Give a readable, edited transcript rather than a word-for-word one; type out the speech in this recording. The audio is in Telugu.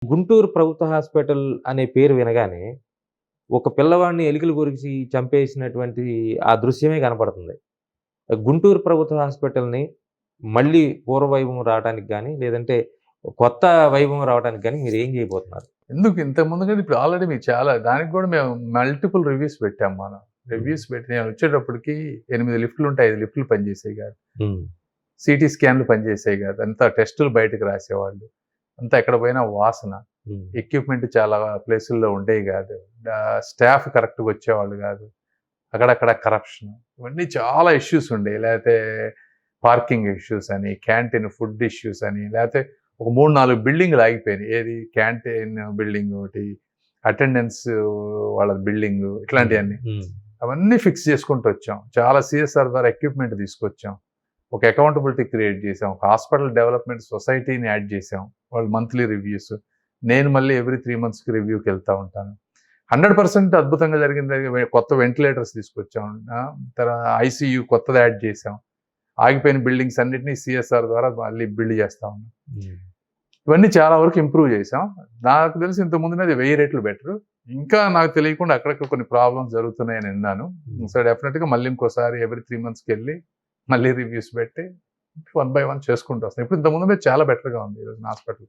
గుంటూరు ప్రభుత్వ హాస్పిటల్ అనే పేరు వినగానే, ఒక పిల్లవాడిని ఎలికలు కొరిసి చంపేసినటువంటి ఆ దృశ్యమే కనపడుతుంది. గుంటూరు ప్రభుత్వ హాస్పిటల్‌ని మళ్ళీ పూర్వ వైభవం రావటానికి గాని, లేదంటే కొత్త వైభవం రావటానికి గాని మీరేం చేయబోతున్నారు? ఎందుకు ఇంతకుముందు కంటే ఇప్పుడు ఆల్రెడీ మీకు చాలా దానికి కూడా మేము మల్టిపుల్ రివ్యూస్ పెట్టాం మనం. హ్మ్. రివ్యూస్ పెట్టి నేను వచ్చేటప్పటికి 8 లిఫ్ట్‌లుంటే 5 లిఫ్ట్‌లు పనిచేసేవి కాదు. హ్మ్. సీటీ స్కాన్‌లు పనిచేసేవి కాదు. అంతా టెస్టులు బయటకు రాసేవాళ్ళు. అంతా ఎక్కడ పోయినా వాసన. హ్మ్. ఎక్విప్‌మెంట్ చాలా ప్లేసుల్లో ఉండేవి కాదు. స్టాఫ్ కరెక్ట్‌గా వచ్చేవాళ్ళు కాదు. అక్కడక్కడ కరప్షన్. ఇవన్నీ చాలా ఇష్యూస్ ఉండేవి. లేతే పార్కింగ్ ఇష్యూస్ అని, క్యాంటీన్ ఫుడ్ ఇష్యూస్ అని, లేతే ఒక 3, 4 బిల్డింగ్‌లు ఆగిపోయినాయి. ఏది క్యాంటీన్ బిల్డింగ్ ఒకటి, అటెండెన్స్ వాళ్ళ బిల్డింగు హ్మ్. ఇట్లాంటియన్నీ. హ్మ్. అవన్నీ ఫిక్స్ చేసుకుంటూ వచ్చాం. చాలా సీఎస్ఆర్ ద్వారా ఎక్విప్‌మెంట్ తీసుకొచ్చాం. ఒక అకౌంటబిలిటీ క్రియేట్ చేసాం. ఒక హాస్పిటల్ డెవలప్‌మెంట్ సొసైటీని యాడ్ చేసాం. వాళ్ళు మంత్లీ రివ్యూస్. నేను మళ్ళీ ఎవ్రీ 3 మంత్స్‌కి రివ్యూకెళ్తా ఉంటాను. 100% అద్భుతంగా జరిగింది. కొత్త వెంటిలేటర్స్ తీసుకొచ్చాం. ఐసీయూ కొత్తది యాడ్ చేసాం. ఆగిపోయిన బిల్డింగ్స్ అన్నిటిని సీఎస్ఆర్ ద్వారా మళ్ళీ బిల్డ్ చేస్తా ఉన్నాం. హ్మ్. ఇవన్నీ చాలా వరకు ఇంప్రూవ్ చేసాం. నాకు తెలిసి ఇంతకు ముందు మీద 1000 రెట్లు బెటరు. ఇంకా నాకు తెలియకుండా అక్కడక్కడ కొన్ని ప్రాబ్లమ్స్ జరుగుతున్నాయని విన్నాను. సో, డెఫినిట్‌గా మళ్ళీ ఇంకోసారి ఎవ్రీ 3 మంత్స్‌కెళ్ళి మళ్ళీ రివ్యూస్ పెట్టి 1 బై 1 చేసుకుంటూ వస్తాం. ఇప్పుడు ఇంతకు ముందు మీద చాలా బెటర్‌గా ఉంది ఈరోజు హాస్పిటల్.